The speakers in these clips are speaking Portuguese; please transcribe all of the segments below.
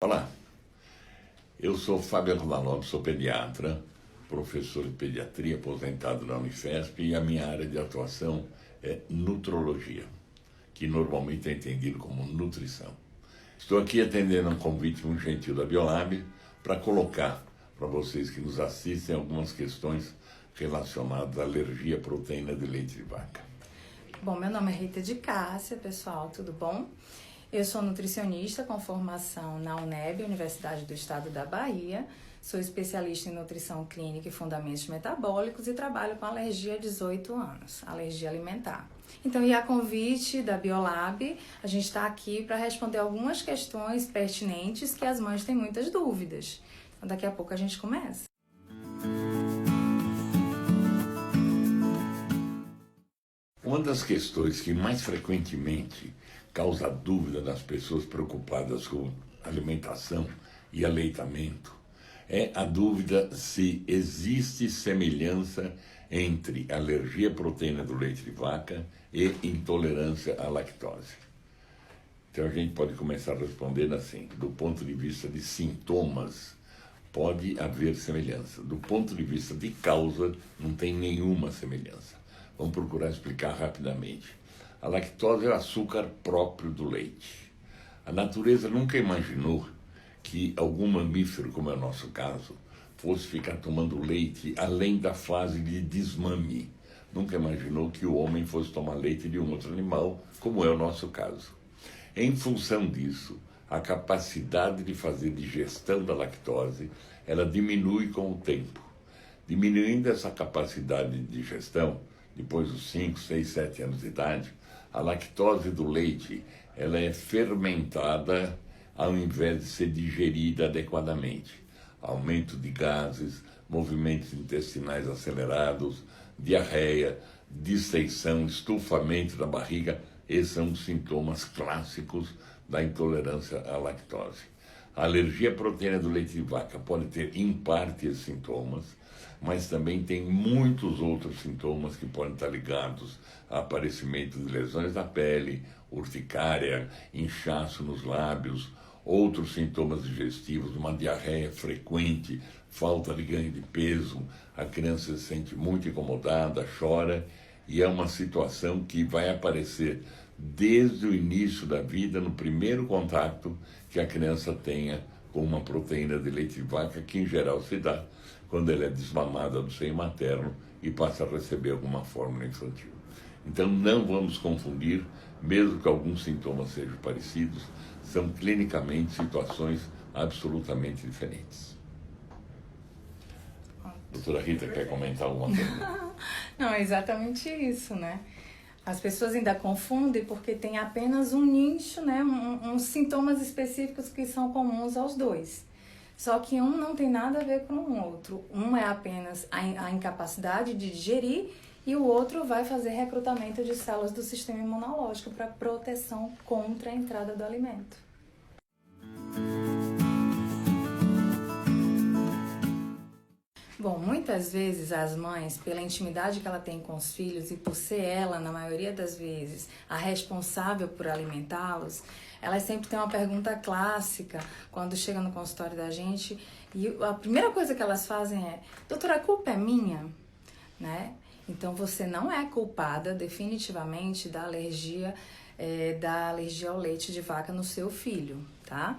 Olá, eu sou Fábio Romanov, sou pediatra, professor de pediatria, aposentado na Unifesp, e a minha área de atuação é nutrologia, que normalmente é entendido como nutrição. Estou aqui atendendo a um convite muito gentil da Biolab para colocar para vocês que nos assistem algumas questões relacionadas à alergia à proteína de leite de vaca. Bom, meu nome é Rita de Cássia, pessoal, tudo bom? Eu sou nutricionista com formação na UNEB, Universidade do Estado da Bahia. Sou especialista em nutrição clínica e fundamentos metabólicos e trabalho com alergia há 18 anos, alergia alimentar. Então, e a convite da Biolab, a gente está aqui para responder algumas questões pertinentes que as mães têm muitas dúvidas. Então, daqui a pouco a gente começa. Uma das questões que mais frequentemente causa dúvida nas pessoas preocupadas com alimentação e aleitamento é a dúvida se existe semelhança entre alergia à proteína do leite de vaca e intolerância à lactose. Então a gente pode começar respondendo assim: do ponto de vista de sintomas, pode haver semelhança. Do ponto de vista de causa, não tem nenhuma semelhança. Vamos procurar explicar rapidamente. A lactose é o açúcar próprio do leite. A natureza nunca imaginou que algum mamífero, como é o nosso caso, fosse ficar tomando leite além da fase de desmame. Nunca imaginou que o homem fosse tomar leite de um outro animal, como é o nosso caso. Em função disso, a capacidade de fazer digestão da lactose, ela diminui com o tempo. Diminuindo essa capacidade de digestão, depois dos 5, 6, 7 anos de idade, a lactose do leite ela é fermentada ao invés de ser digerida adequadamente. Aumento de gases, movimentos intestinais acelerados, diarreia, distensão, estufamento da barriga, esses são os sintomas clássicos da intolerância à lactose. A alergia à proteína do leite de vaca pode ter, em parte, esses sintomas, mas também tem muitos outros sintomas que podem estar ligados a aparecimento de lesões da pele, urticária, inchaço nos lábios, outros sintomas digestivos, uma diarreia frequente, falta de ganho de peso, a criança se sente muito incomodada, chora, e é uma situação que vai aparecer desde o início da vida, no primeiro contato que a criança tenha com uma proteína de leite de vaca, que em geral se dá quando ela é desmamada do seio materno e passa a receber alguma fórmula infantil. Então não vamos confundir, mesmo que alguns sintomas sejam parecidos, são clinicamente situações absolutamente diferentes. Doutora Rita, quer comentar alguma coisa? Não, é exatamente isso, né? As pessoas ainda confundem porque tem apenas um nicho, né? Uns sintomas específicos que são comuns aos dois. Só que um não tem nada a ver com o outro. Um é apenas a incapacidade de digerir e o outro vai fazer recrutamento de células do sistema imunológico para proteção contra a entrada do alimento. Bom, muitas vezes as mães, pela intimidade que ela tem com os filhos e por ser ela, na maioria das vezes, a responsável por alimentá-los, elas sempre têm uma pergunta clássica quando chegam no consultório da gente e a primeira coisa que elas fazem é: doutora, a culpa é minha? Né? Então você não é culpada definitivamente da alergia ao leite de vaca no seu filho, tá?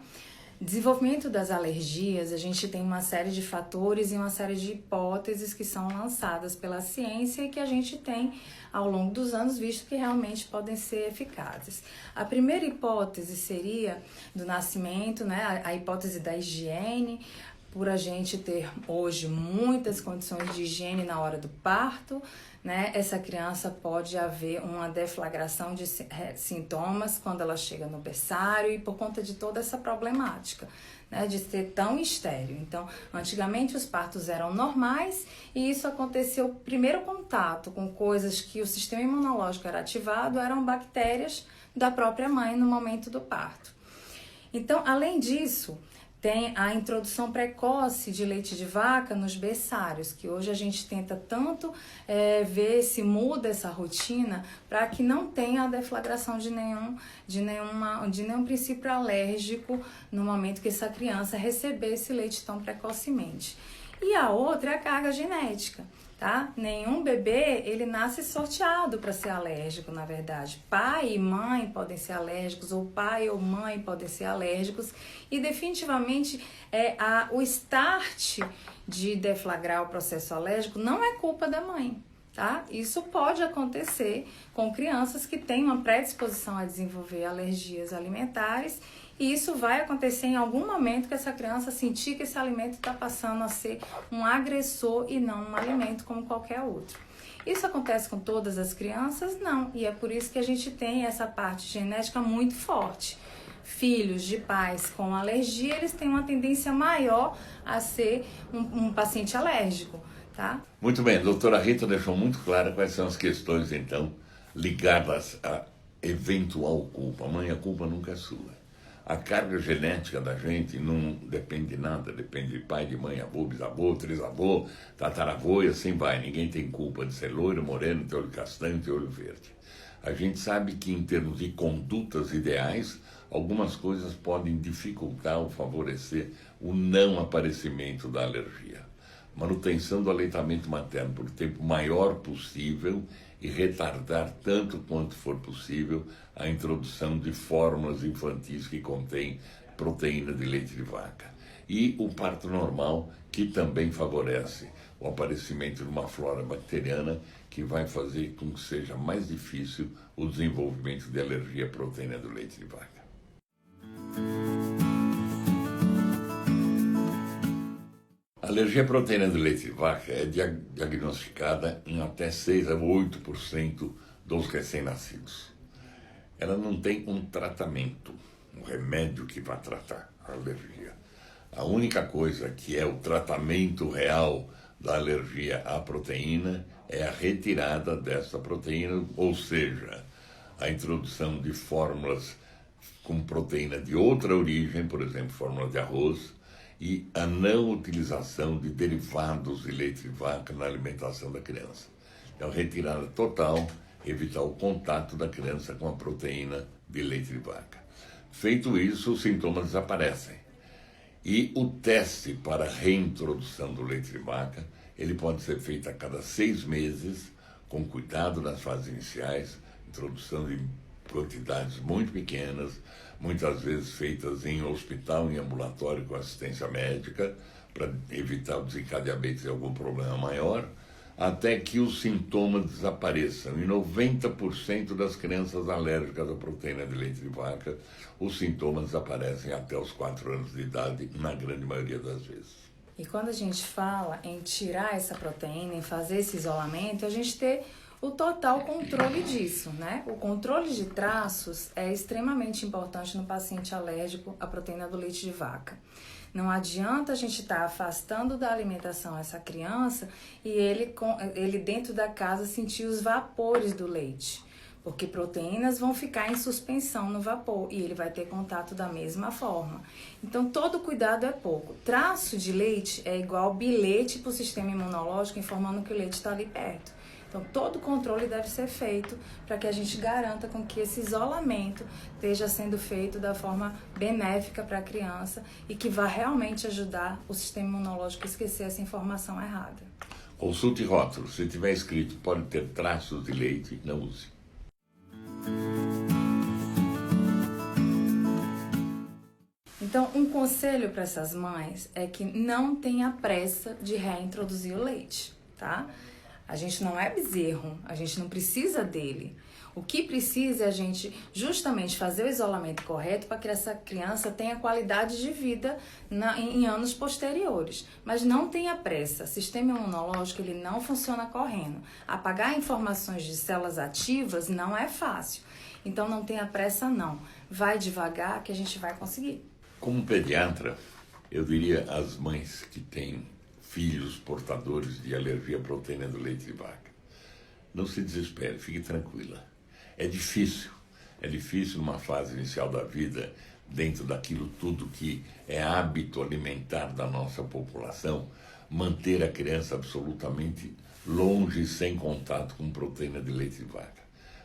Desenvolvimento das alergias, a gente tem uma série de fatores e uma série de hipóteses que são lançadas pela ciência e que a gente tem ao longo dos anos visto que realmente podem ser eficazes. A primeira hipótese seria do nascimento, né, a hipótese da higiene, por a gente ter hoje muitas condições de higiene na hora do parto, né? Essa criança pode haver uma deflagração de sintomas quando ela chega no berçário e por conta de toda essa problemática, né, de ser tão estéril. Então, antigamente os partos eram normais e isso aconteceu, o primeiro contato com coisas que o sistema imunológico era ativado eram bactérias da própria mãe no momento do parto. Então, além disso, tem a introdução precoce de leite de vaca nos berçários, que hoje a gente tenta tanto ver se muda essa rotina para que não tenha a deflagração de nenhum princípio alérgico no momento que essa criança receber esse leite tão precocemente. E a outra é a carga genética. Tá? Nenhum bebê, ele nasce sorteado para ser alérgico, na verdade. Pai e mãe podem ser alérgicos, ou pai ou mãe podem ser alérgicos, e definitivamente o start de deflagrar o processo alérgico não é culpa da mãe. Tá? Isso pode acontecer com crianças que têm uma predisposição a desenvolver alergias alimentares, e isso vai acontecer em algum momento que essa criança sentir que esse alimento está passando a ser um agressor e não um alimento como qualquer outro. Isso acontece com todas as crianças? Não, e é por isso que a gente tem essa parte genética muito forte. Filhos de pais com alergia, eles têm uma tendência maior a ser um paciente alérgico. Tá? Muito bem, a doutora Rita deixou muito claro quais são as questões, então, ligadas a eventual culpa. Mãe, a culpa nunca é sua. A carga genética da gente não depende de nada, depende de pai, de mãe, avô, bisavô, trisavô, tataravô e assim vai. Ninguém tem culpa de ser loiro, moreno, ter olho castanho, ter olho verde. A gente sabe que em termos de condutas ideais, algumas coisas podem dificultar ou favorecer o não aparecimento da alergia. Manutenção do aleitamento materno por tempo maior possível e retardar tanto quanto for possível a introdução de fórmulas infantis que contêm proteína de leite de vaca. E o parto normal, que também favorece o aparecimento de uma flora bacteriana que vai fazer com que seja mais difícil o desenvolvimento de alergia à proteína do leite de vaca. A alergia à proteína do leite de vaca é diagnosticada em até 6 a 8% dos recém-nascidos. Ela não tem um tratamento, um remédio que vai tratar a alergia. A única coisa que é o tratamento real da alergia à proteína é a retirada dessa proteína, ou seja, a introdução de fórmulas com proteína de outra origem, por exemplo, fórmula de arroz, e a não utilização de derivados de leite de vaca na alimentação da criança. Então, retirada total, evitar o contato da criança com a proteína de leite de vaca. Feito isso, os sintomas desaparecem. E o teste para reintrodução do leite de vaca, ele pode ser feito a cada 6 meses, com cuidado nas fases iniciais, introdução de quantidades muito pequenas, muitas vezes feitas em hospital, em ambulatório com assistência médica, para evitar o desencadeamento de algum problema maior, até que os sintomas desapareçam. Em 90% das crianças alérgicas à proteína de leite de vaca, os sintomas desaparecem até os 4 anos de idade, na grande maioria das vezes. E quando a gente fala em tirar essa proteína, em fazer esse isolamento, a gente ter o total controle disso, né? O controle de traços é extremamente importante no paciente alérgico à proteína do leite de vaca. Não adianta a gente estar afastando da alimentação essa criança e ele dentro da casa sentir os vapores do leite, porque proteínas vão ficar em suspensão no vapor e ele vai ter contato da mesma forma. Então, todo cuidado é pouco. Traço de leite é igual bilhete para o sistema imunológico informando que o leite está ali perto. Então, todo o controle deve ser feito para que a gente garanta com que esse isolamento esteja sendo feito da forma benéfica para a criança e que vá realmente ajudar o sistema imunológico a esquecer essa informação errada. Consulte rótulo. Se tiver escrito pode ter traços de leite, não use. Então, um conselho para essas mães é que não tenha pressa de reintroduzir o leite, tá? A gente não é bezerro, a gente não precisa dele. O que precisa é a gente justamente fazer o isolamento correto para que essa criança tenha qualidade de vida em anos posteriores. Mas não tenha pressa. O sistema imunológico ele não funciona correndo. Apagar informações de células ativas não é fácil. Então não tenha pressa não. Vai devagar que a gente vai conseguir. Como pediatra, eu diria às mães que têm filhos portadores de alergia à proteína do leite de vaca, não se desespere, fique tranquila. É difícil numa fase inicial da vida dentro daquilo tudo que é hábito alimentar da nossa população, manter a criança absolutamente longe, sem contato com proteína de leite de vaca.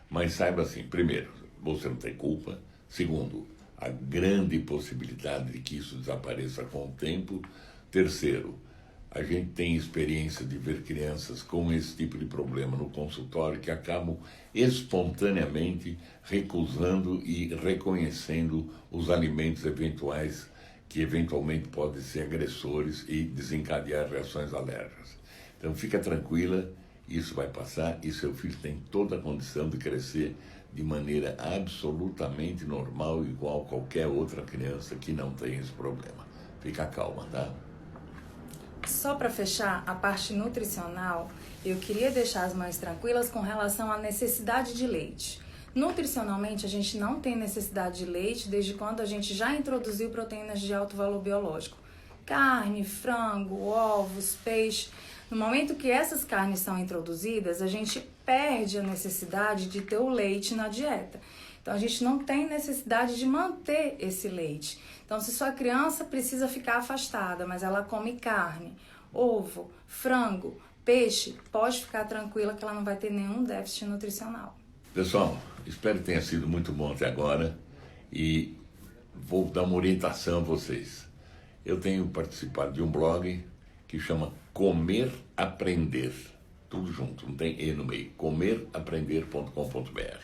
Mas saiba assim, primeiro, você não tem culpa. Segundo, a grande possibilidade de que isso desapareça com o tempo. Terceiro, a gente tem experiência de ver crianças com esse tipo de problema no consultório que acabam espontaneamente recusando e reconhecendo os alimentos eventuais que eventualmente podem ser agressores e desencadear reações alérgicas. Então fica tranquila, isso vai passar e seu filho tem toda a condição de crescer de maneira absolutamente normal, igual a qualquer outra criança que não tem esse problema. Fica calma, tá? Só para fechar a parte nutricional, eu queria deixar as mães tranquilas com relação à necessidade de leite. Nutricionalmente, a gente não tem necessidade de leite desde quando a gente já introduziu proteínas de alto valor biológico. Carne, frango, ovos, peixe. No momento que essas carnes são introduzidas, a gente perde a necessidade de ter o leite na dieta. Então, a gente não tem necessidade de manter esse leite. Então, se sua criança precisa ficar afastada, mas ela come carne, ovo, frango, peixe, pode ficar tranquila que ela não vai ter nenhum déficit nutricional. Pessoal, espero que tenha sido muito bom até agora e vou dar uma orientação a vocês. Eu tenho participado de um blog que chama Comer Aprender, tudo junto, não tem E no meio, comeraprender.com.br.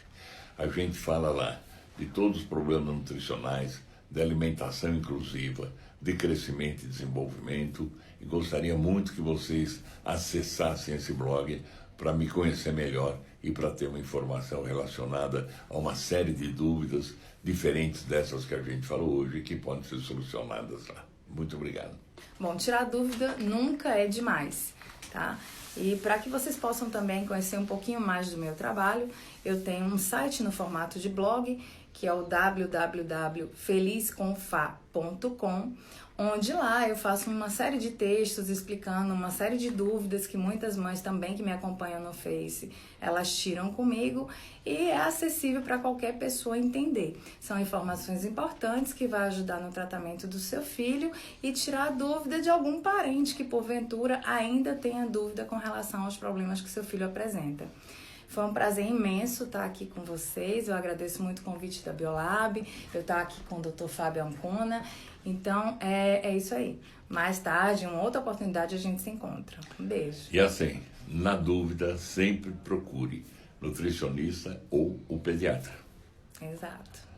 A gente fala lá de todos os problemas nutricionais, de alimentação inclusiva, de crescimento e desenvolvimento, e gostaria muito que vocês acessassem esse blog para me conhecer melhor e para ter uma informação relacionada a uma série de dúvidas diferentes dessas que a gente falou hoje, que podem ser solucionadas lá. Muito obrigado. Bom, tirar dúvida nunca é demais, tá? E para que vocês possam também conhecer um pouquinho mais do meu trabalho, eu tenho um site no formato de blog, que é o www.felizconfa.com, onde lá eu faço uma série de textos explicando uma série de dúvidas que muitas mães também que me acompanham no Face, elas tiram comigo e é acessível para qualquer pessoa entender. São informações importantes que vai ajudar no tratamento do seu filho e tirar a dúvida de algum parente que porventura ainda tenha dúvida com relação aos problemas que seu filho apresenta. Foi um prazer imenso estar aqui com vocês. Eu agradeço muito o convite da Biolab, eu estar aqui com o Dr. Fábio Ancona. Então, é isso aí. Mais tarde, em uma outra oportunidade, a gente se encontra. Um beijo. E assim, na dúvida, sempre procure nutricionista ou o pediatra. Exato.